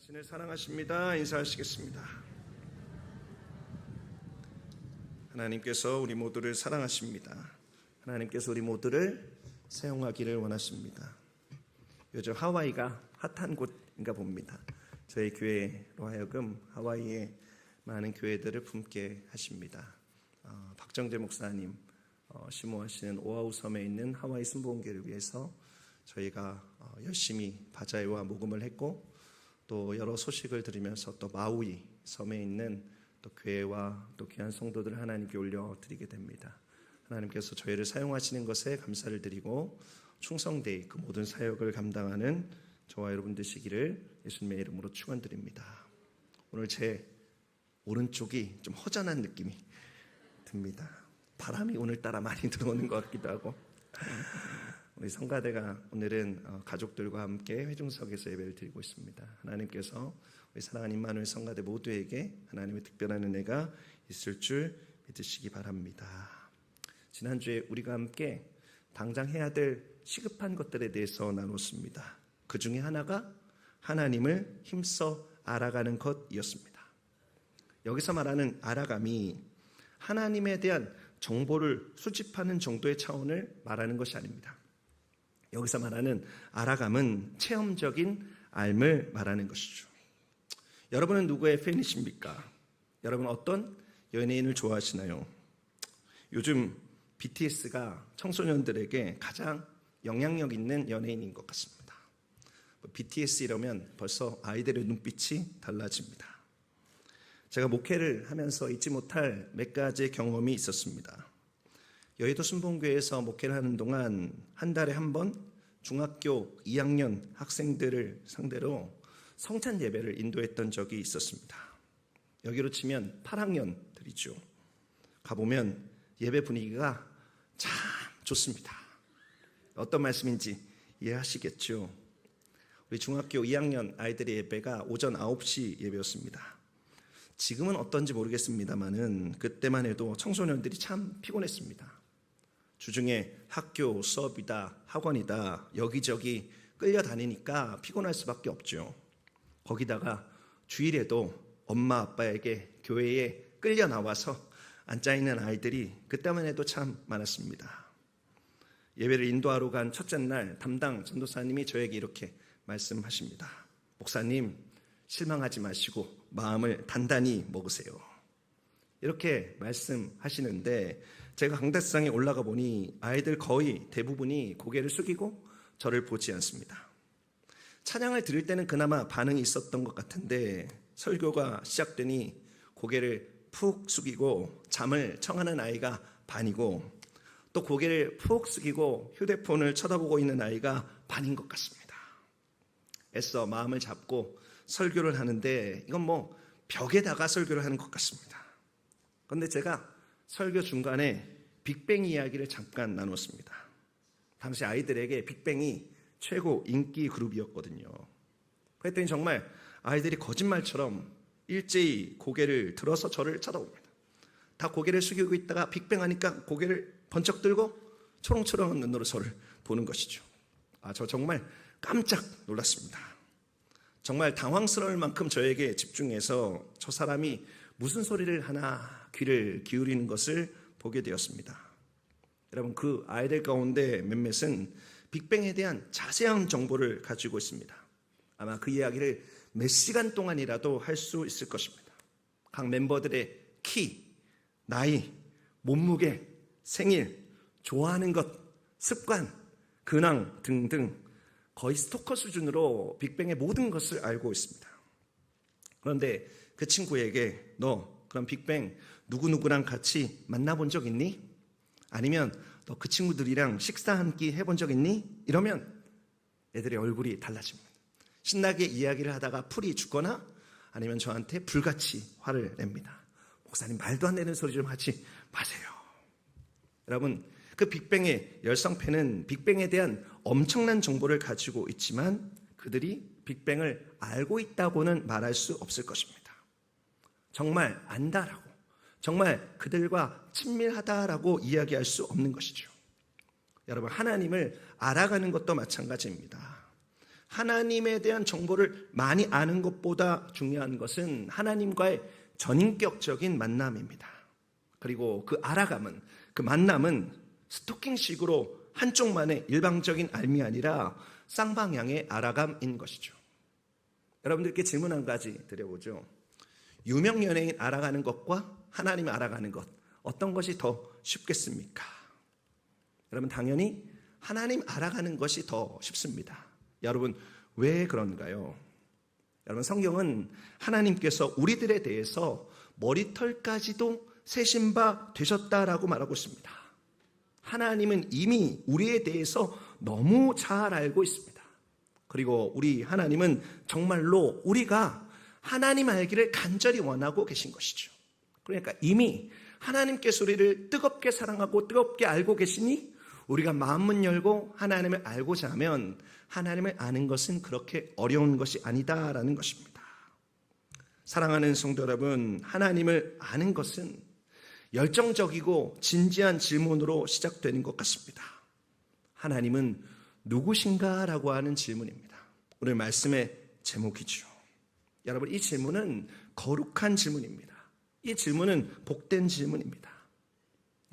당신을 사랑하십니다. 인사하시겠습니다. 하나님께서 우리 모두를 사랑하십니다. 하나님께서 우리 모두를 사용하기를 원하십니다. 요즘 하와이가 핫한 곳인가 봅니다. 저희 교회로 하여금 하와이에 많은 교회들을 품게 하십니다. 박정재 목사님 심호하시는 오아우 섬에 있는 하와이 순복음교회를 위해서 저희가 열심히 바자회와 모금을 했고, 또 여러 소식을 들으면서 또 마우이 섬에 있는 또 교회와 또 귀한 성도들을 하나님께 올려드리게 됩니다. 하나님께서 저희를 사용하시는 것에 감사를 드리고 충성되이 그 모든 사역을 감당하는 저와 여러분 되시기를 예수님의 이름으로 축원드립니다. 오늘 제 오른쪽이 좀 허전한 느낌이 듭니다. 바람이 오늘따라 많이 들어오는 것 같기도 하고. 우리 성가대가 오늘은 가족들과 함께 회중석에서 예배를 드리고 있습니다. 하나님께서 우리 사랑하는 임마누엘 성가대 모두에게 하나님의 특별한 은혜가 있을 줄 믿으시기 바랍니다. 지난주에 우리가 함께 당장 해야 될 시급한 것들에 대해서 나눴습니다. 그 중에 하나가 하나님을 힘써 알아가는 것이었습니다. 여기서 말하는 알아감이 하나님에 대한 정보를 수집하는 정도의 차원을 말하는 것이 아닙니다. 여기서 말하는 알아감은 체험적인 알을 말하는 것이죠. 여러분은 누구의 팬이십니까? 여러분 어떤 연예인을 좋아하시나요? 요즘 BTS가 청소년들에게 가장 영향력 있는 연예인인 것 같습니다. BTS 이러면 벌써 아이들의 눈빛이 달라집니다. 제가 목회를 하면서 잊지 못할 몇 가지의 경험이 있었습니다. 여의도 순복음교회에서 목회를 하는 동안 한 달에 한 번 중학교 2학년 학생들을 상대로 성찬 예배를 인도했던 적이 있었습니다. 여기로 치면 8학년들이죠. 가보면 예배 분위기가 참 좋습니다. 어떤 말씀인지 이해하시겠죠? 우리 중학교 2학년 아이들의 예배가 오전 9시 예배였습니다. 지금은 어떤지 모르겠습니다만은 그때만 해도 청소년들이 참 피곤했습니다. 주중에 학교, 수업이다, 학원이다 여기저기 끌려다니니까 피곤할 수밖에 없죠. 거기다가 주일에도 엄마 아빠에게 교회에 끌려 나와서 앉아있는 아이들이 그때만 해도 참 많았습니다. 예배를 인도하러 간 첫째 날 담당 전도사님이 저에게 이렇게 말씀하십니다. 목사님, 실망하지 마시고 마음을 단단히 먹으세요. 이렇게 말씀하시는데 제가 강대상에 올라가 보니 아이들 거의 대부분이 고개를 숙이고 저를 보지 않습니다. 찬양을 들을 때는 그나마 반응이 있었던 것 같은데 설교가 시작되니 고개를 푹 숙이고 잠을 청하는 아이가 반이고, 또 고개를 푹 숙이고 휴대폰을 쳐다보고 있는 아이가 반인 것 같습니다. 애써 마음을 잡고 설교를 하는데 이건 뭐 벽에다가 설교를 하는 것 같습니다. 그런데 제가 설교 중간에 빅뱅 이야기를 잠깐 나눴습니다. 당시 아이들에게 빅뱅이 최고 인기 그룹이었거든요. 그랬더니 정말 아이들이 거짓말처럼 일제히 고개를 들어서 저를 쳐다봅니다. 다 고개를 숙이고 있다가 빅뱅 하니까 고개를 번쩍 들고 초롱초롱한 눈으로 저를 보는 것이죠. 저 정말 깜짝 놀랐습니다. 정말 당황스러울 만큼 저에게 집중해서 저 사람이 무슨 소리를 하나 귀를 기울이는 것을 보게 되었습니다. 여러분, 그 아이들 가운데 몇몇은 빅뱅에 대한 자세한 정보를 가지고 있습니다. 아마 그 이야기를 몇 시간 동안이라도 할 수 있을 것입니다. 각 멤버들의 키, 나이, 몸무게, 생일, 좋아하는 것, 습관, 근황 등등 거의 스토커 수준으로 빅뱅의 모든 것을 알고 있습니다. 그런데 그 친구에게 너 그럼 빅뱅 누구누구랑 같이 만나본 적 있니? 아니면 너 그 친구들이랑 식사 한 끼 해본 적 있니? 이러면 애들의 얼굴이 달라집니다. 신나게 이야기를 하다가 풀이 죽거나 아니면 저한테 불같이 화를 냅니다. 목사님, 말도 안 되는 소리 좀 하지 마세요. 여러분, 그 빅뱅의 열성팬은 빅뱅에 대한 엄청난 정보를 가지고 있지만 그들이 빅뱅을 알고 있다고는 말할 수 없을 것입니다. 정말 안다라고, 정말 그들과 친밀하다라고 이야기할 수 없는 것이죠. 여러분, 하나님을 알아가는 것도 마찬가지입니다. 하나님에 대한 정보를 많이 아는 것보다 중요한 것은 하나님과의 전인격적인 만남입니다. 그리고 그 알아감은, 그 만남은 스토킹식으로 한쪽만의 일방적인 알미 아니라 쌍방향의 알아감인 것이죠. 여러분들께 질문 한 가지 드려보죠. 유명 연예인 알아가는 것과 하나님 알아가는 것, 어떤 것이 더 쉽겠습니까? 여러분, 당연히 하나님 알아가는 것이 더 쉽습니다. 여러분, 왜 그런가요? 여러분, 성경은 하나님께서 우리들에 대해서 머리털까지도 세신 바 되셨다라고 말하고 있습니다. 하나님은 이미 우리에 대해서 너무 잘 알고 있습니다. 그리고 우리 하나님은 정말로 우리가 하나님 알기를 간절히 원하고 계신 것이죠. 그러니까 이미 하나님께서 우리를 뜨겁게 사랑하고 뜨겁게 알고 계시니 우리가 마음문 열고 하나님을 알고자 하면 하나님을 아는 것은 그렇게 어려운 것이 아니다라는 것입니다. 사랑하는 성도 여러분, 하나님을 아는 것은 열정적이고 진지한 질문으로 시작되는 것 같습니다. 하나님은 누구신가? 라고 하는 질문입니다. 오늘 말씀의 제목이죠. 여러분, 이 질문은 거룩한 질문입니다. 이 질문은 복된 질문입니다.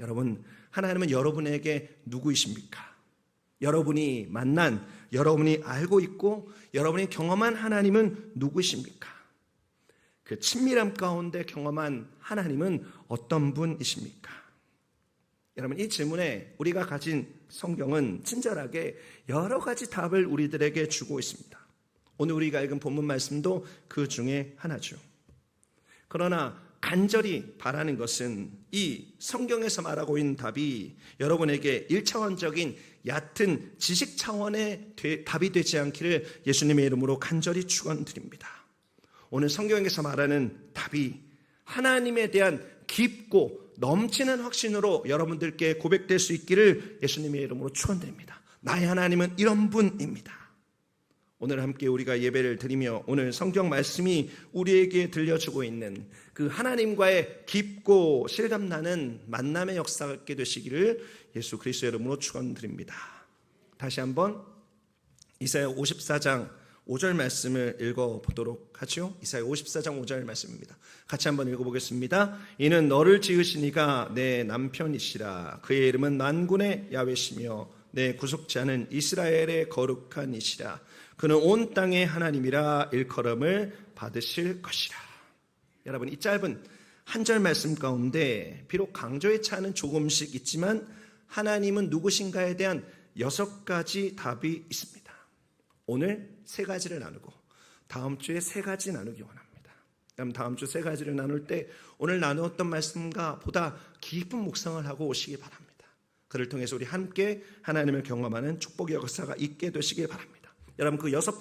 여러분, 하나님은 여러분에게 누구이십니까? 여러분이 만난, 여러분이 알고 있고 여러분이 경험한 하나님은 누구이십니까? 그 친밀함 가운데 경험한 하나님은 어떤 분이십니까? 여러분, 이 질문에 우리가 가진 성경은 친절하게 여러 가지 답을 우리들에게 주고 있습니다. 오늘 우리가 읽은 본문 말씀도 그 중에 하나죠. 그러나 간절히 바라는 것은 이 성경에서 말하고 있는 답이 여러분에게 1차원적인 얕은 지식 차원의 답이 되지 않기를 예수님의 이름으로 간절히 축원드립니다. 오늘 성경에서 말하는 답이 하나님에 대한 깊고 넘치는 확신으로 여러분들께 고백될 수 있기를 예수님의 이름으로 축원드립니다. 나의 하나님은 이런 분입니다. 오늘 함께 우리가 예배를 드리며 오늘 성경 말씀이 우리에게 들려주고 있는 그 하나님과의 깊고 실감나는 만남의 역사가 있게 되시기를 예수 그리스도의 이름으로 축원드립니다. 다시 한번 이사야 54장 5절 말씀을 읽어보도록 하죠. 이사야 54장 5절 말씀입니다. 같이 한번 읽어보겠습니다. 이는 너를 지으시니가 내 남편이시라. 그의 이름은 만군의 야훼시며 내 구속자는 이스라엘의 거룩한 이시라. 그는 온 땅의 하나님이라 일컬음을 받으실 것이라. 여러분, 이 짧은 한 절 말씀 가운데 비록 강조의 차는 조금씩 있지만 하나님은 누구신가에 대한 6가지 답이 있습니다. 오늘 3가지를 나누고 다음 주에 3가지 나누기 원합니다. 그럼 다음 주 3가지를 나눌 때 오늘 나누었던 말씀과 보다 깊은 묵상을 하고 오시기 바랍니다. 그를 통해서 우리 함께 하나님을 경험하는 축복의 역사가 있게 되시길 바랍니다. 여러분, 그 첫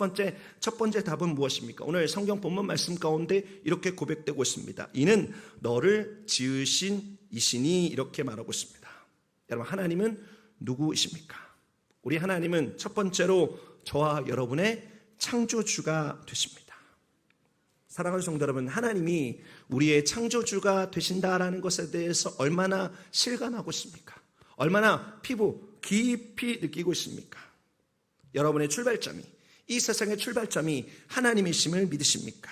번째 답은 무엇입니까? 오늘 성경 본문 말씀 가운데 이렇게 고백되고 있습니다. 이는 너를 지으신 이시니 이렇게 말하고 있습니다. 여러분, 하나님은 누구이십니까? 우리 하나님은 첫 번째로 저와 여러분의 창조주가 되십니다. 사랑하는 성도 여러분, 하나님이 우리의 창조주가 되신다라는 것에 대해서 얼마나 실감하고 있습니까? 얼마나 피부 깊이 느끼고 있습니까? 여러분의 출발점이, 이 세상의 출발점이 하나님이심을 믿으십니까?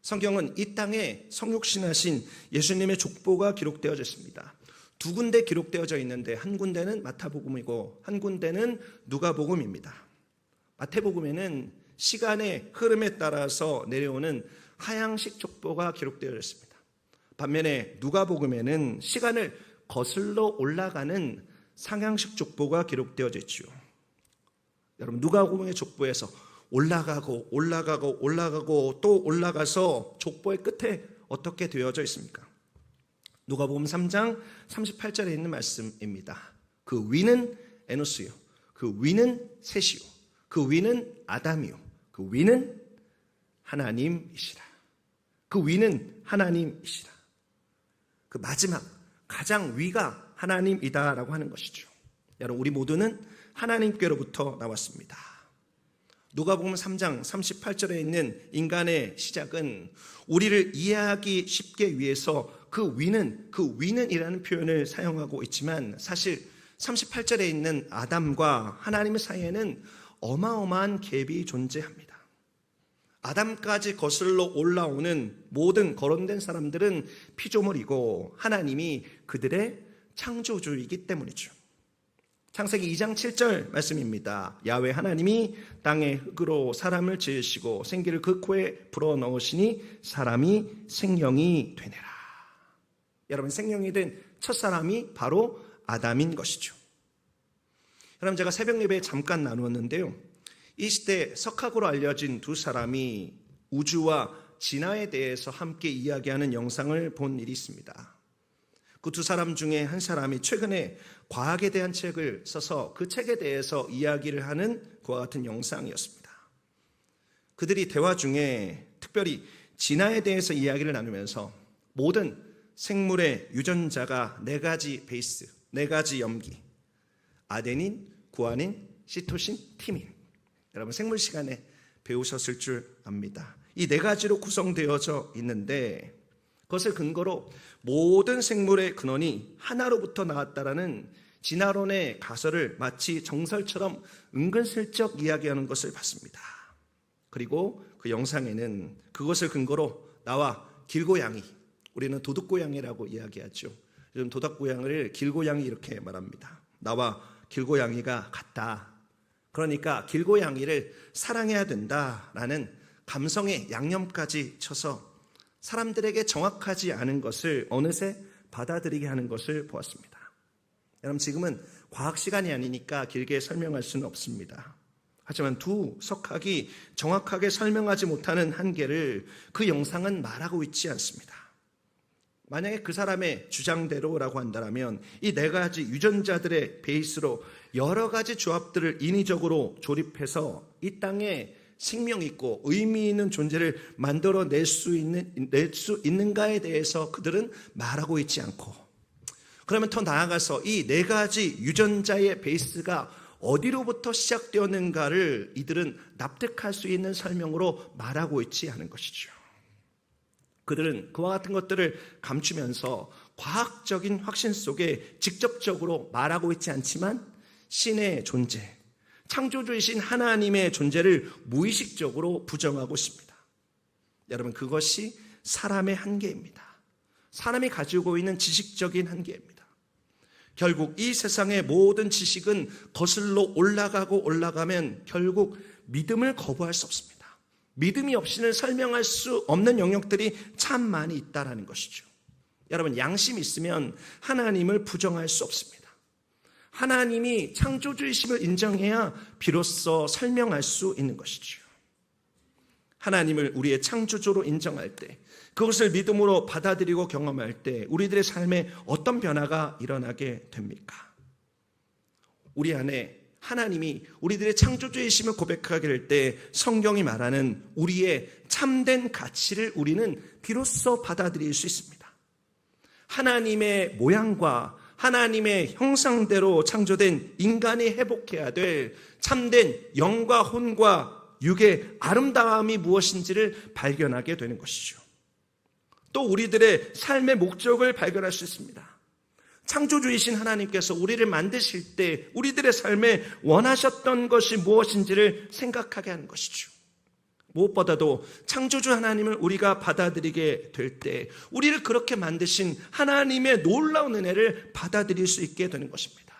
성경은 이 땅에 성육신하신 예수님의 족보가 기록되어져 있습니다. 2군데 기록되어져 있는데 한 군데는 마태복음이고 한 군데는 누가복음입니다. 마태복음에는 시간의 흐름에 따라서 내려오는 하향식 족보가 기록되어 있습니다. 반면에 누가복음에는 시간을 거슬러 올라가는 상향식 족보가 기록되어져 있죠. 여러분, 누가복음의 족보에서 올라가고 또 올라가서 족보의 끝에 어떻게 되어져 있습니까? 누가복음 3장 38절에 있는 말씀입니다. 그 위는 에노스요, 그 위는 셋이요, 그 위는 아담이요, 그 위는 하나님이시라. 그 위는 하나님이시라. 그 마지막 가장 위가 하나님이다라고 하는 것이죠. 여러분, 우리 모두는 하나님께로부터 나왔습니다. 누가복음 3장 38절에 있는 인간의 시작은 우리를 이해하기 쉽게 위해서 그 위는이라는 표현을 사용하고 있지만 사실 38절에 있는 아담과 하나님의 사이에는 어마어마한 갭이 존재합니다. 아담까지 거슬러 올라오는 모든 거론된 사람들은 피조물이고 하나님이 그들의 창조주이기 때문이죠. 창세기 2장 7절 말씀입니다. 야훼 하나님이 땅의 흙으로 사람을 지으시고 생기를 그 코에 불어넣으시니 사람이 생명이 되네라. 여러분, 생명이 된 첫사람이 바로 아담인 것이죠. 여러분, 제가 새벽 예배에 잠깐 나누었는데요, 이 시대 석학으로 알려진 두 사람이 우주와 진화에 대해서 함께 이야기하는 영상을 본 일이 있습니다. 그 두 사람 중에 한 사람이 최근에 과학에 대한 책을 써서 그 책에 대해서 이야기를 하는 그와 같은 영상이었습니다. 그들이 대화 중에 특별히 진화에 대해서 이야기를 나누면서 모든 생물의 유전자가 4가지 베이스, 4가지 염기, 아데닌, 구아닌, 시토신, 티민. 여러분, 생물 시간에 배우셨을 줄 압니다. 이 4가지로 구성되어져 있는데 그것을 근거로 모든 생물의 근원이 하나로부터 나왔다라는 진화론의 가설을 마치 정설처럼 은근슬쩍 이야기하는 것을 봤습니다. 그리고 그 영상에는 그것을 근거로 나와 길고양이, 우리는 도둑고양이라고 이야기하죠. 요즘 도둑고양이를 길고양이 이렇게 말합니다. 나와 길고양이가 같다. 그러니까 길고양이를 사랑해야 된다라는 감성의 양념까지 쳐서 사람들에게 정확하지 않은 것을 어느새 받아들이게 하는 것을 보았습니다. 여러분, 지금은 과학 시간이 아니니까 길게 설명할 수는 없습니다. 하지만 두 석학이 정확하게 설명하지 못하는 한계를 그 영상은 말하고 있지 않습니다. 만약에 그 사람의 주장대로라고 한다면 이 4가지 유전자들의 베이스로 여러 가지 조합들을 인위적으로 조립해서 이 땅에 생명 있고 의미 있는 존재를 만들어낼 수 있는가에 대해서 그들은 말하고 있지 않고, 그러면 더 나아가서 이 4가지 유전자의 베이스가 어디로부터 시작되었는가를 이들은 납득할 수 있는 설명으로 말하고 있지 않은 것이죠. 그들은 그와 같은 것들을 감추면서 과학적인 확신 속에 직접적으로 말하고 있지 않지만 신의 존재, 창조주이신 하나님의 존재를 무의식적으로 부정하고 있습니다. 여러분, 그것이 사람의 한계입니다. 사람이 가지고 있는 지식적인 한계입니다. 결국 이 세상의 모든 지식은 거슬러 올라가면 결국 믿음을 거부할 수 없습니다. 믿음이 없이는 설명할 수 없는 영역들이 참 많이 있다는 것이죠. 여러분, 양심이 있으면 하나님을 부정할 수 없습니다. 하나님이 창조주이심을 인정해야 비로소 설명할 수 있는 것이죠. 하나님을 우리의 창조주로 인정할 때, 그것을 믿음으로 받아들이고 경험할 때 우리들의 삶에 어떤 변화가 일어나게 됩니까? 우리 안에 하나님이 우리들의 창조주이심을 고백하게 될 때 성경이 말하는 우리의 참된 가치를 우리는 비로소 받아들일 수 있습니다. 하나님의 모양과 하나님의 형상대로 창조된 인간이 회복해야 될 참된 영과 혼과 육의 아름다움이 무엇인지를 발견하게 되는 것이죠. 또 우리들의 삶의 목적을 발견할 수 있습니다. 창조주이신 하나님께서 우리를 만드실 때 우리들의 삶에 원하셨던 것이 무엇인지를 생각하게 하는 것이죠. 무엇보다도 창조주 하나님을 우리가 받아들이게 될 때 우리를 그렇게 만드신 하나님의 놀라운 은혜를 받아들일 수 있게 되는 것입니다.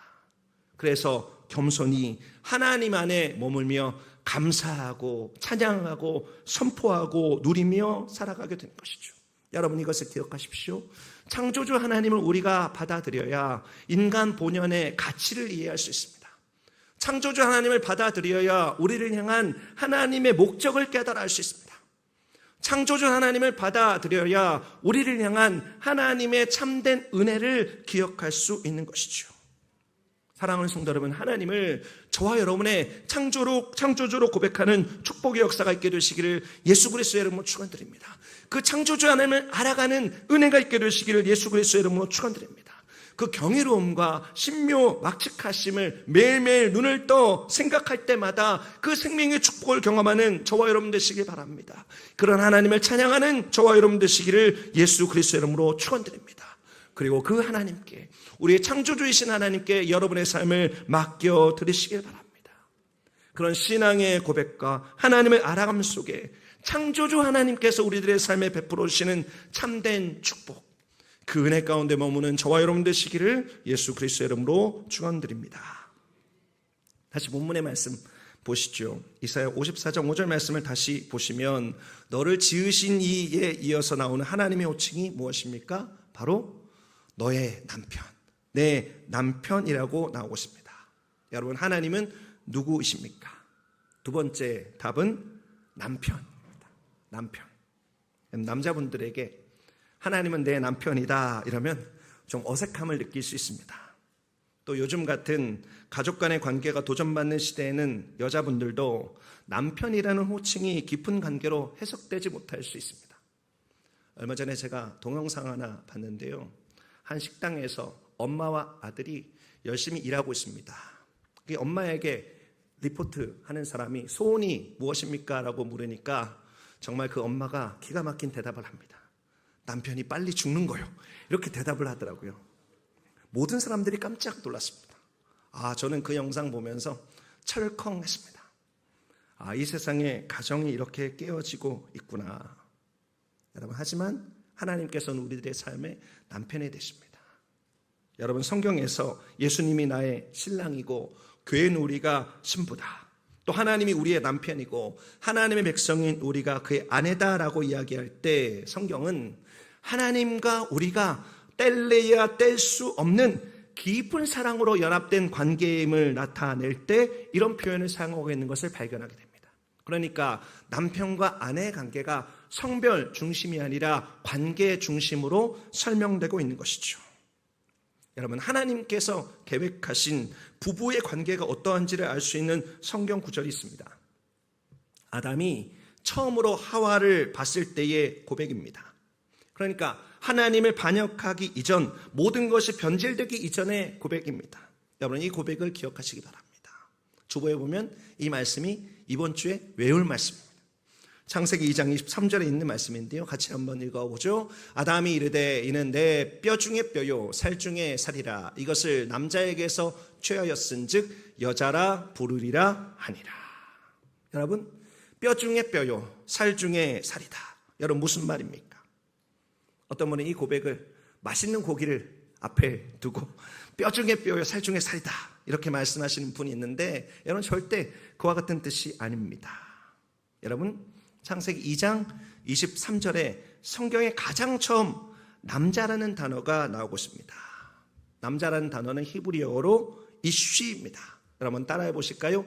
그래서 겸손히 하나님 안에 머물며 감사하고 찬양하고 선포하고 누리며 살아가게 되는 것이죠. 여러분, 이것을 기억하십시오. 창조주 하나님을 우리가 받아들여야 인간 본연의 가치를 이해할 수 있습니다. 창조주 하나님을 받아들여야 우리를 향한 하나님의 목적을 깨달아 알 수 있습니다. 창조주 하나님을 받아들여야 우리를 향한 하나님의 참된 은혜를 기억할 수 있는 것이죠. 사랑하는 성도 여러분, 하나님을 저와 여러분의 창조주로 고백하는 축복의 역사가 있게 되시기를 예수 그리스도의 이름으로 축원드립니다. 그 창조주 하나님을 알아가는 은혜가 있게 되시기를 예수 그리스도의 이름으로 축원드립니다. 그 경이로움과 신묘 막측하심을 매일매일 눈을 떠 생각할 때마다 그 생명의 축복을 경험하는 저와 여러분 되시길 바랍니다. 그런 하나님을 찬양하는 저와 여러분 되시기를 예수 그리스도의 이름으로 축원드립니다. 그리고 그 하나님께, 우리의 창조주이신 하나님께 여러분의 삶을 맡겨 드리시길 바랍니다. 그런 신앙의 고백과 하나님의 알아감 속에 창조주 하나님께서 우리들의 삶에 베풀어 주시는 참된 축복, 그 은혜 가운데 머무는 저와 여러분 되시기를 예수 그리스도의 이름으로 축원드립니다. 다시 본문의 말씀 보시죠. 이사야 54장 5절 말씀을 다시 보시면 너를 지으신 이에 이어서 나오는 하나님의 호칭이 무엇입니까? 바로 너의 남편, 내 남편이라고 나오고 있습니다. 여러분, 하나님은 누구이십니까? 두 번째 답은 남편입니다. 남편. 남자분들에게 하나님은 내 남편이다 이러면 좀 어색함을 느낄 수 있습니다. 또 요즘 같은 가족 간의 관계가 도전받는 시대에는 여자분들도 남편이라는 호칭이 깊은 관계로 해석되지 못할 수 있습니다. 얼마 전에 제가 동영상 하나 봤는데요. 한 식당에서 엄마와 아들이 열심히 일하고 있습니다. 엄마에게 리포트 하는 사람이 소원이 무엇입니까? 라고 물으니까 정말 그 엄마가 기가 막힌 대답을 합니다. 남편이 빨리 죽는 거요. 이렇게 대답을 하더라고요. 모든 사람들이 깜짝 놀랐습니다. 저는 그 영상 보면서 철컹했습니다. 이 세상에 가정이 이렇게 깨어지고 있구나. 여러분, 하지만 하나님께서는 우리들의 삶의 남편이 되십니다. 여러분, 성경에서 예수님이 나의 신랑이고 교회는 우리가 신부다. 또 하나님이 우리의 남편이고 하나님의 백성인 우리가 그의 아내다라고 이야기할 때 성경은 하나님과 우리가 뗄래야 뗄 수 없는 깊은 사랑으로 연합된 관계임을 나타낼 때 이런 표현을 사용하고 있는 것을 발견하게 됩니다. 그러니까 남편과 아내의 관계가 성별 중심이 아니라 관계 중심으로 설명되고 있는 것이죠. 여러분, 하나님께서 계획하신 부부의 관계가 어떠한지를 알 수 있는 성경 구절이 있습니다. 아담이 처음으로 하와를 봤을 때의 고백입니다. 그러니까 하나님을 반역하기 이전, 모든 것이 변질되기 이전의 고백입니다. 여러분, 이 고백을 기억하시기 바랍니다. 주보에 보면 이 말씀이 이번 주에 외울 말씀입니다. 창세기 2장 23절에 있는 말씀인데요. 같이 한번 읽어보죠. 아담이 이르되 이는 내 뼈 중에 뼈요 살 중에 살이라. 이것을 남자에게서 취하였은즉 여자라 부르리라 하니라. 여러분, 뼈 중에 뼈요 살 중에 살이다. 여러분, 무슨 말입니까? 어떤 분은 이 고백을 맛있는 고기를 앞에 두고 뼈 중에 뼈요 살 중에 살이다 이렇게 말씀하시는 분이 있는데, 여러분, 절대 그와 같은 뜻이 아닙니다. 여러분, 창세기 2장 23절에 성경에 가장 처음 남자라는 단어가 나오고 있습니다. 남자라는 단어는 히브리어로 이쉬입니다. 여러분, 따라해 보실까요?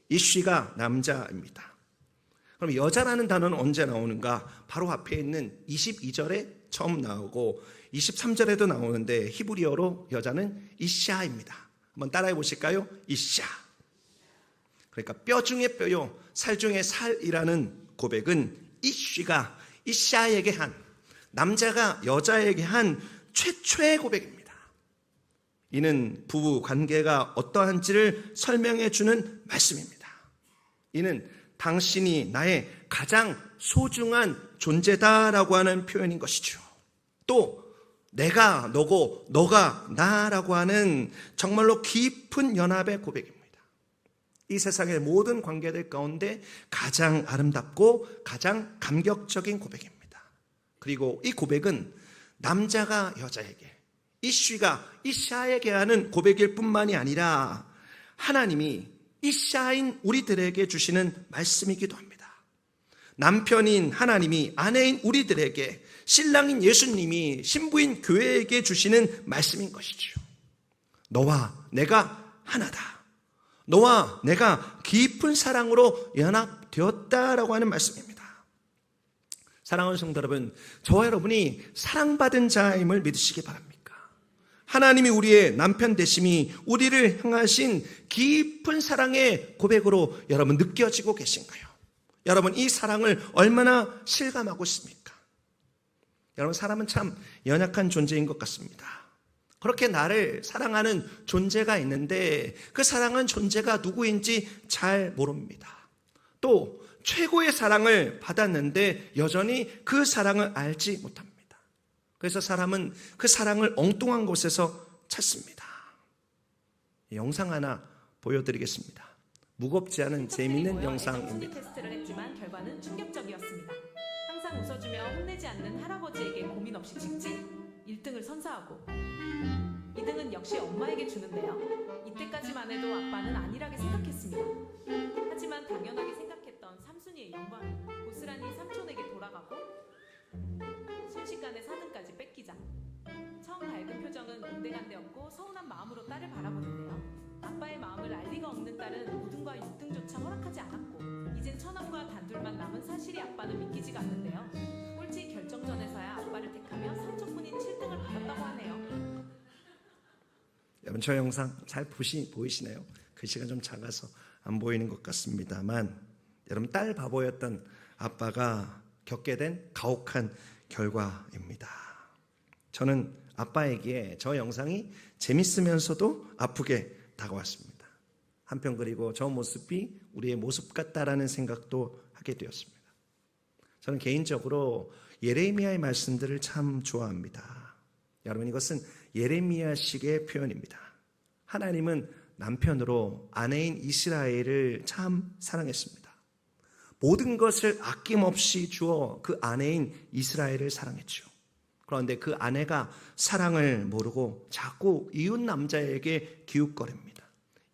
이쉬가 남자입니다. 그럼 여자라는 단어는 언제 나오는가? 바로 앞에 있는 22절에 처음 나오고 23절에도 나오는데 히브리어로 여자는 이샤입니다. 한번 따라해 보실까요? 이샤. 그러니까 뼈 중에 뼈요 살 중에 살이라는 고백은 이쉬가 이샤에게 한, 남자가 여자에게 한 최초의 고백입니다. 이는 부부 관계가 어떠한지를 설명해 주는 말씀입니다. 이는 당신이 나의 가장 소중한 존재다라고 하는 표현인 것이죠. 또 내가 너고 너가 나라고 하는 정말로 깊은 연합의 고백입니다. 이 세상의 모든 관계들 가운데 가장 아름답고 가장 감격적인 고백입니다. 그리고 이 고백은 남자가 여자에게, 이쉬가 이샤에게 하는 고백일 뿐만이 아니라 하나님이 이샤인 우리들에게 주시는 말씀이기도 합니다. 남편인 하나님이 아내인 우리들에게, 신랑인 예수님이 신부인 교회에게 주시는 말씀인 것이죠. 너와 내가 하나다. 너와 내가 깊은 사랑으로 연합되었다라고 하는 말씀입니다. 사랑하는 성도 여러분, 저와 여러분이 사랑받은 자임을 믿으시기 바랍니까? 하나님이 우리의 남편 되심이 우리를 향하신 깊은 사랑의 고백으로 여러분 느껴지고 계신가요? 여러분, 이 사랑을 얼마나 실감하고 있습니까? 여러분, 사람은 참 연약한 존재인 것 같습니다. 그렇게 나를 사랑하는 존재가 있는데 그 사랑하는 존재가 누구인지 잘 모릅니다. 또 최고의 사랑을 받았는데 여전히 그 사랑을 알지 못합니다. 그래서 사람은 그 사랑을 엉뚱한 곳에서 찾습니다. 영상 하나 보여드리겠습니다. 무겁지 않은 재미있는 친척들이 모여 애정 영상입니다. 승리 테스트를 했지만 결과는 충격적이었습니다. 항상 웃어주며 혼내지 않는 할아버지에게 고민 없이 직진 1등을 선사하고 2등은 역시 엄마에게 주는데요. 이때까지만 해도 아빠는 안일하게 생각했습니다. 하지만 당연하게 생각했던 삼순이의 영광이 고스란히 삼촌에게 돌아가고 순식간에 4등까지 뺏기자 처음 밝은 표정은 온데간데없고 서운한 마음으로 딸을 바라보는데요. 아빠의 마음을 알 리가 없는 딸은 5등과 6등조차 허락하지 않았고 이젠 천암과 단둘만 남은 사실이 아빠는 믿기지가 않는데요. 꼴찌 결정전에서야 아빠를 택하며 삼촌분인 7등을 받았다고 하네요. 여러분 저 영상 잘 보이시나요? 글씨가 좀 작아서 안 보이는 것 같습니다만 여러분 딸 바보였던 아빠가 겪게 된 가혹한 결과입니다. 저는 아빠에게 저 영상이 재밌으면서도 아프게 다가왔습니다. 한편 그리고 저 모습이 우리의 모습 같다라는 생각도 하게 되었습니다. 저는 개인적으로 예레미야의 말씀들을 참 좋아합니다. 여러분 이것은 예레미야식의 표현입니다. 하나님은 남편으로 아내인 이스라엘을 참 사랑했습니다. 모든 것을 아낌없이 주어 그 아내인 이스라엘을 사랑했죠. 그런데 그 아내가 사랑을 모르고 자꾸 이웃 남자에게 기웃거립니다.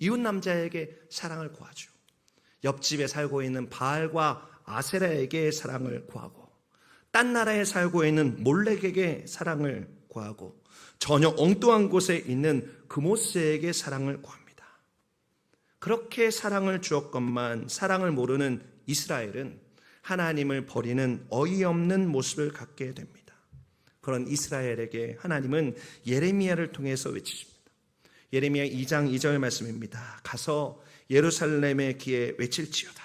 이웃 남자에게 사랑을 구하죠. 옆집에 살고 있는 바알과 아세라에게 사랑을 구하고 딴 나라에 살고 있는 몰렉에게 사랑을 구하고 전혀 엉뚱한 곳에 있는 그모스에게 사랑을 구합니다. 그렇게 사랑을 주었건만 사랑을 모르는 이스라엘은 하나님을 버리는 어이없는 모습을 갖게 됩니다. 그런 이스라엘에게 하나님은 예레미야를 통해서 외치십니다. 예레미야 2장 2절 말씀입니다. 가서 예루살렘의 귀에 외칠지어다.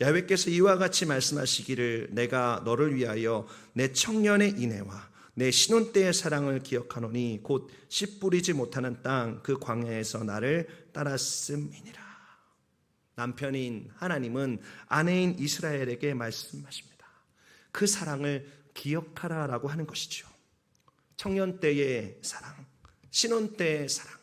야훼께서 이와 같이 말씀하시기를 내가 너를 위하여 내 청년의 인애와 내 신혼 때의 사랑을 기억하노니 곧 씨 뿌리지 못하는 땅 그 광야에서 나를 따랐음이니라. 남편인 하나님은 아내인 이스라엘에게 말씀하십니다. 그 사랑을 기억하라라고 하는 것이죠. 청년 때의 사랑, 신혼 때의 사랑,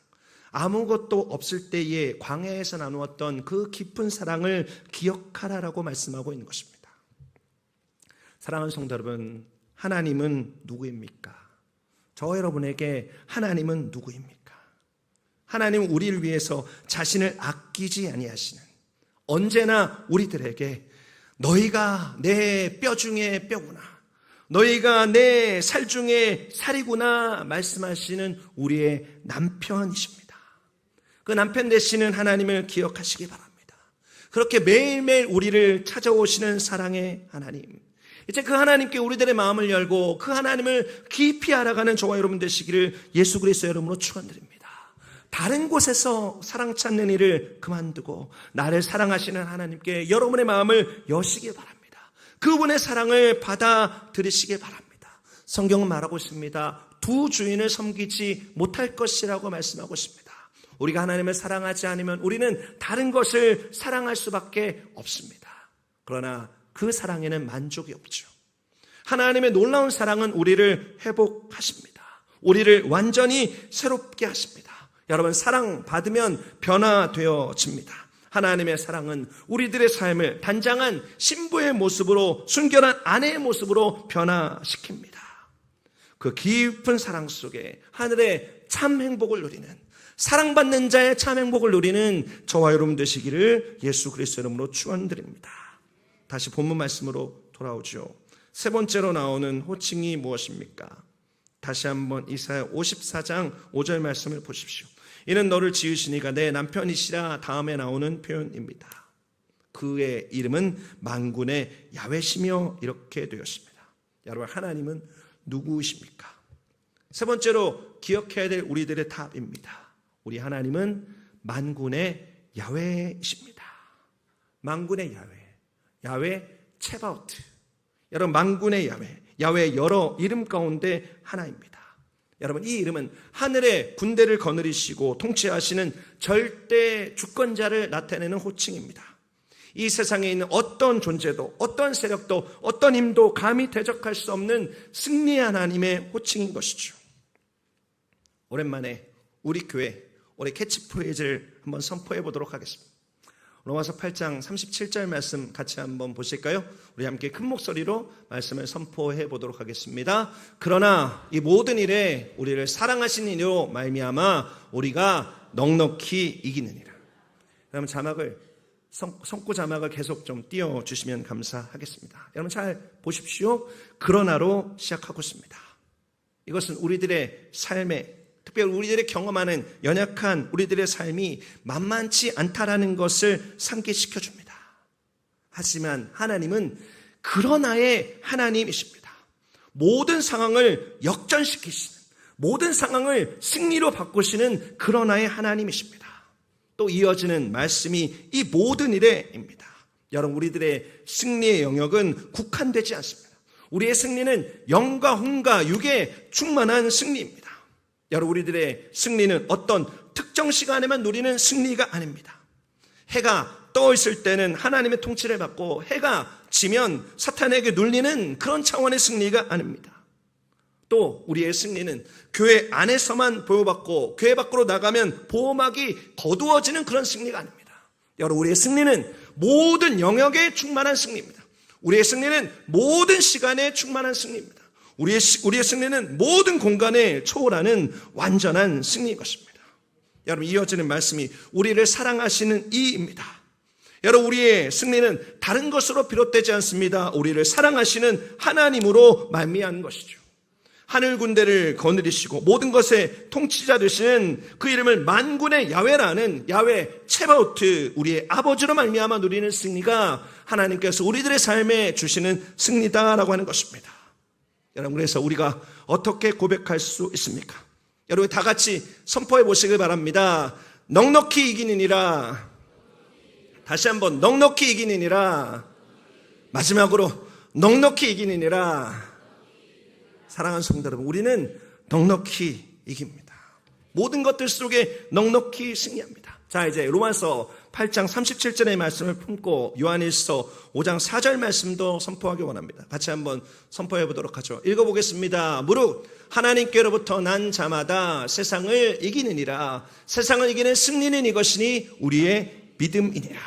아무것도 없을 때의 광야에서 나누었던 그 깊은 사랑을 기억하라라고 말씀하고 있는 것입니다. 사랑하는 성도 여러분, 하나님은 누구입니까? 저 여러분에게 하나님은 누구입니까? 하나님은 우리를 위해서 자신을 아끼지 아니하시는, 언제나 우리들에게 너희가 내 뼈 중에 뼈구나, 너희가 내 살 중에 살이구나 말씀하시는 우리의 남편이십니다. 그 남편 되시는 하나님을 기억하시기 바랍니다. 그렇게 매일매일 우리를 찾아오시는 사랑의 하나님, 이제 그 하나님께 우리들의 마음을 열고 그 하나님을 깊이 알아가는 저와 여러분 되시기를 예수 그리스도의 이름으로 축원드립니다. 다른 곳에서 사랑 찾는 일을 그만두고 나를 사랑하시는 하나님께 여러분의 마음을 여시기 바랍니다. 그분의 사랑을 받아들이시기 바랍니다. 성경은 말하고 있습니다. 두 주인을 섬기지 못할 것이라고 말씀하고 있습니다. 우리가 하나님을 사랑하지 않으면 우리는 다른 것을 사랑할 수밖에 없습니다. 그러나 그 사랑에는 만족이 없죠. 하나님의 놀라운 사랑은 우리를 회복하십니다. 우리를 완전히 새롭게 하십니다. 여러분, 사랑 받으면 변화되어집니다. 하나님의 사랑은 우리들의 삶을 단장한 신부의 모습으로, 순결한 아내의 모습으로 변화시킵니다. 그 깊은 사랑 속에 하늘의 참 행복을 누리는, 사랑받는 자의 참 행복을 누리는 저와 여러분 되시기를 예수 그리스도 이름으로 축원드립니다. 다시 본문 말씀으로 돌아오죠. 세 번째로 나오는 호칭이 무엇입니까? 다시 한번 이사야 54장 5절 말씀을 보십시오. 이는 너를 지으시니가 내 남편이시라 다음에 나오는 표현입니다. 그의 이름은 만군의 야훼시며 이렇게 되었습니다. 여러분, 하나님은 누구이십니까? 세 번째로 기억해야 될 우리들의 답입니다. 우리 하나님은 만군의 야훼이십니다. 만군의 야훼, 야훼 체바오트. 여러분, 만군의 야훼, 야훼의 여러 이름 가운데 하나입니다. 여러분, 이 이름은 하늘의 군대를 거느리시고 통치하시는 절대 주권자를 나타내는 호칭입니다. 이 세상에 있는 어떤 존재도, 어떤 세력도, 어떤 힘도 감히 대적할 수 없는 승리의 하나님의 호칭인 것이죠. 오랜만에 우리 교회, 우리 캐치프레이즈를 한번 선포해 보도록 하겠습니다. 로마서 8장 37절 말씀 같이 한번 보실까요? 우리 함께 큰 목소리로 말씀을 선포해 보도록 하겠습니다. 그러나 이 모든 일에 우리를 사랑하신 이로 말미암아 우리가 넉넉히 이기느니라. 여러분 자막을 성구 자막을 계속 좀 띄워주시면 감사하겠습니다. 여러분 잘 보십시오. 그러나로 시작하고 있습니다. 이것은 우리들의 삶에 특별히 우리들의 경험하는 연약한 우리들의 삶이 만만치 않다라는 것을 상기시켜줍니다. 하지만 하나님은 그러나의 하나님이십니다. 모든 상황을 역전시키시는, 모든 상황을 승리로 바꾸시는 그러나의 하나님이십니다. 또 이어지는 말씀이 이 모든 일에입니다. 여러분 우리들의 승리의 영역은 국한되지 않습니다. 우리의 승리는 영과 혼과 육에 충만한 승리입니다. 여러분 우리들의 승리는 어떤 특정 시간에만 누리는 승리가 아닙니다. 해가 떠 있을 때는 하나님의 통치를 받고 해가 지면 사탄에게 눌리는 그런 차원의 승리가 아닙니다. 또 우리의 승리는 교회 안에서만 보호받고 교회 밖으로 나가면 보호막이 거두어지는 그런 승리가 아닙니다. 여러분 우리의 승리는 모든 영역에 충만한 승리입니다. 우리의 승리는 모든 시간에 충만한 승리입니다. 우리의 승리는 모든 공간에 초월하는 완전한 승리인 것입니다. 여러분 이어지는 말씀이 우리를 사랑하시는 이입니다. 여러분 우리의 승리는 다른 것으로 비롯되지 않습니다. 우리를 사랑하시는 하나님으로 말미암은 것이죠. 하늘 군대를 거느리시고 모든 것의 통치자 되시는 그 이름을 만군의 야훼라는 야훼 체바오트 우리의 아버지로 말미암아 누리는 승리가 하나님께서 우리들의 삶에 주시는 승리다라고 하는 것입니다. 여러분 그래서 우리가 어떻게 고백할 수 있습니까? 여러분 다 같이 선포해 보시길 바랍니다. 넉넉히 이기느니라. 다시 한번 넉넉히 이기느니라. 마지막으로 넉넉히 이기느니라. 사랑하는 성도 여러분 우리는 넉넉히 이깁니다. 모든 것들 속에 넉넉히 승리합니다. 자 이제 로마서 8장 37절의 말씀을 품고 요한일서 5장 4절 말씀도 선포하기 원합니다. 같이 한번 선포해 보도록 하죠. 읽어보겠습니다. 무릇 하나님께로부터 난 자마다 세상을 이기느니라. 세상을 이기는 승리는 이것이니 우리의 믿음이니라.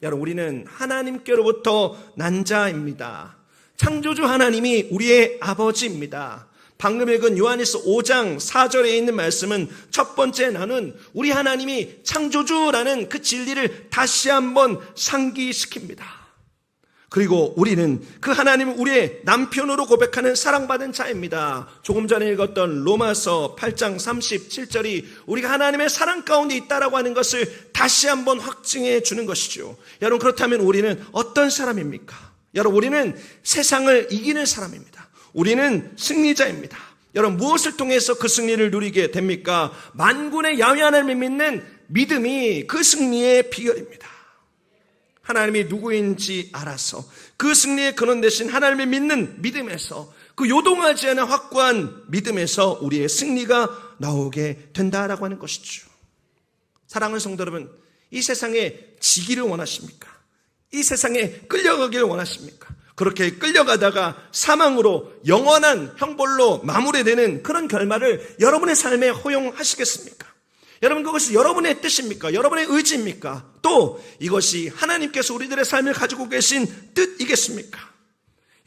여러분 우리는 하나님께로부터 난 자입니다. 창조주 하나님이 우리의 아버지입니다. 방금 읽은 요한일서 5장 4절에 있는 말씀은 첫 번째 나는 우리 하나님이 창조주라는 그 진리를 다시 한번 상기시킵니다. 그리고 우리는 그 하나님을 우리의 남편으로 고백하는 사랑받은 자입니다. 조금 전에 읽었던 로마서 8장 37절이 우리가 하나님의 사랑 가운데 있다라고 하는 것을 다시 한번 확증해 주는 것이죠. 여러분 그렇다면 우리는 어떤 사람입니까? 여러분 우리는 세상을 이기는 사람입니다. 우리는 승리자입니다. 여러분 무엇을 통해서 그 승리를 누리게 됩니까? 만군의 야훼 하나님을 믿는 믿음이 그 승리의 비결입니다. 하나님이 누구인지 알아서 그 승리의 근원 되신 하나님을 믿는 믿음에서 그 요동하지 않은 확고한 믿음에서 우리의 승리가 나오게 된다라고 하는 것이죠. 사랑하는 성도 여러분, 이 세상에 지기를 원하십니까? 이 세상에 끌려가기를 원하십니까? 그렇게 끌려가다가 사망으로 영원한 형벌로 마무리되는 그런 결말을 여러분의 삶에 허용하시겠습니까? 여러분 그것이 여러분의 뜻입니까? 여러분의 의지입니까? 또 이것이 하나님께서 우리들의 삶을 가지고 계신 뜻이겠습니까?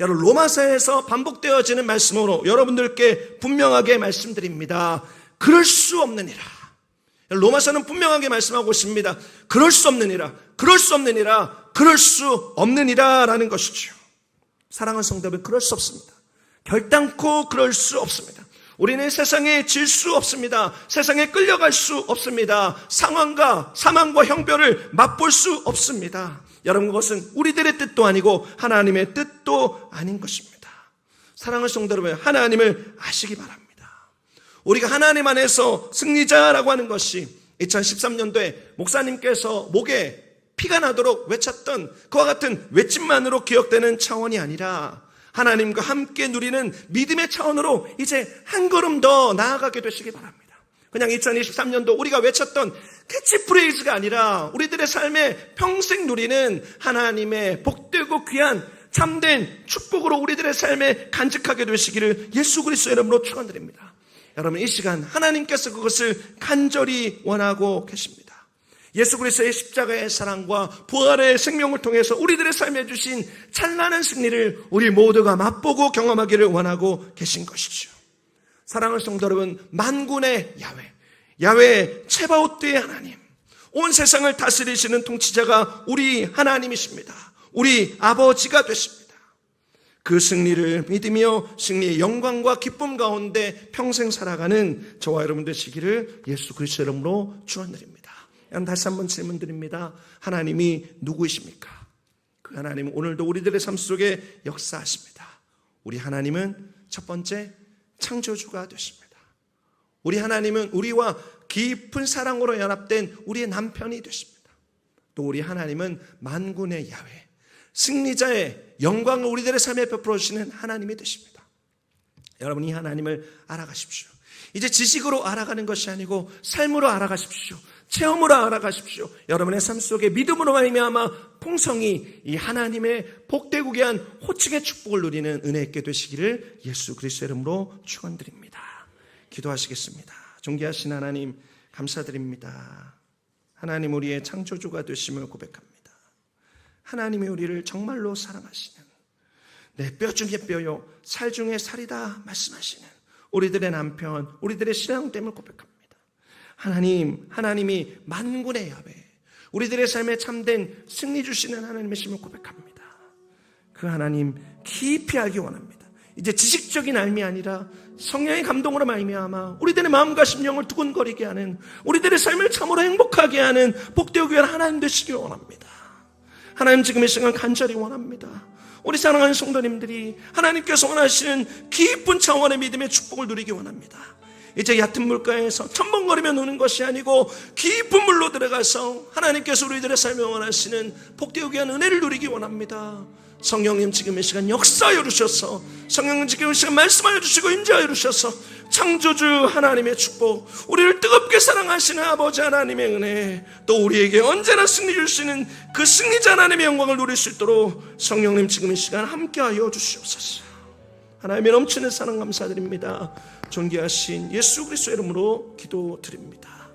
여러분 로마서에서 반복되어지는 말씀으로 여러분들께 분명하게 말씀드립니다. 그럴 수 없느니라. 로마서는 분명하게 말씀하고 있습니다. 그럴 수 없느니라. 그럴 수 없느니라. 그럴 수 없느니라 라는 것이죠. 사랑하는 성도 여러분, 그럴 수 없습니다. 결단코 그럴 수 없습니다. 우리는 세상에 질 수 없습니다. 세상에 끌려갈 수 없습니다. 상황과 사망과 형벌을 맛볼 수 없습니다. 여러분 그것은 우리들의 뜻도 아니고 하나님의 뜻도 아닌 것입니다. 사랑하는 성도 여러분, 하나님을 아시기 바랍니다. 우리가 하나님 안에서 승리자라고 하는 것이 2013년도에 목사님께서 목에 피가 나도록 외쳤던 그와 같은 외침만으로 기억되는 차원이 아니라 하나님과 함께 누리는 믿음의 차원으로 이제 한 걸음 더 나아가게 되시기 바랍니다. 그냥 2023년도 우리가 외쳤던 캐치프레이즈가 아니라 우리들의 삶에 평생 누리는 하나님의 복되고 귀한 참된 축복으로 우리들의 삶에 간직하게 되시기를 예수 그리스도의 이름으로 축원드립니다. 여러분, 이 시간 하나님께서 그것을 간절히 원하고 계십니다. 예수 그리스도의 십자가의 사랑과 부활의 생명을 통해서 우리들의 삶에 주신 찬란한 승리를 우리 모두가 맛보고 경험하기를 원하고 계신 것이죠. 사랑하는 성도 여러분, 만군의 야훼 체바오트의 하나님, 온 세상을 다스리시는 통치자가 우리 하나님이십니다. 우리 아버지가 되십니다. 그 승리를 믿으며 승리의 영광과 기쁨 가운데 평생 살아가는 저와 여러분 되시기를 예수 그리스도 이름으로 축원드립니다. 여러분, 다시 한번 질문드립니다. 하나님이 누구이십니까? 그 하나님은 오늘도 우리들의 삶 속에 역사하십니다. 우리 하나님은 첫 번째 창조주가 되십니다. 우리 하나님은 우리와 깊은 사랑으로 연합된 우리의 남편이 되십니다. 또 우리 하나님은 만군의 야훼, 승리자의 영광을 우리들의 삶에 베풀어 주시는 하나님이 되십니다. 여러분, 이 하나님을 알아가십시오. 이제 지식으로 알아가는 것이 아니고 삶으로 알아가십시오. 체험으로 알아가십시오. 여러분의 삶 속에 믿음으로 말미암아 풍성히 이 하나님의 복되고 귀한 호칭의 축복을 누리는 은혜 있게 되시기를 예수 그리스도 이름으로 축원드립니다. 기도하시겠습니다. 존귀하신 하나님, 감사드립니다. 하나님, 우리의 창조주가 되심을 고백합니다. 하나님이 우리를 정말로 사랑하시는, 내 뼈 중에 뼈요 살 중에 살이다 말씀하시는 우리들의 남편, 우리들의 신앙됨을 고백합니다. 하나님이 만군의 야훼, 우리들의 삶에 참된 승리 주시는 하나님이심을 고백합니다. 그 하나님 깊이 알기 원합니다. 이제 지식적인 알미 아니라 성령의 감동으로 말미암아 우리들의 마음과 심령을 두근거리게 하는, 우리들의 삶을 참으로 행복하게 하는 복되고 귀한 하나님 되시길 원합니다. 하나님, 지금 이 시간 간절히 원합니다. 우리 사랑하는 성도님들이 하나님께서 원하시는 깊은 차원의 믿음의 축복을 누리기 원합니다. 이제 얕은 물가에서 첨벙거리며 노는 것이 아니고 깊은 물로 들어가서 하나님께서 우리들의 삶에 원하시는 복되고 귀한 은혜를 누리기 원합니다. 성령님, 지금 이 시간 역사하여 주셔서, 성령님 지금 이 시간 말씀하여 주시고 임재하여 주셔서 창조주 하나님의 축복, 우리를 뜨겁게 사랑하시는 아버지 하나님의 은혜, 또 우리에게 언제나 승리 주시는 그 승리자 하나님의 영광을 누릴 수 있도록 성령님 지금 이 시간 함께하여 주시옵소서. 하나님의 넘치는 사랑 감사드립니다. 존귀하신 예수 그리스도 이름으로 기도드립니다.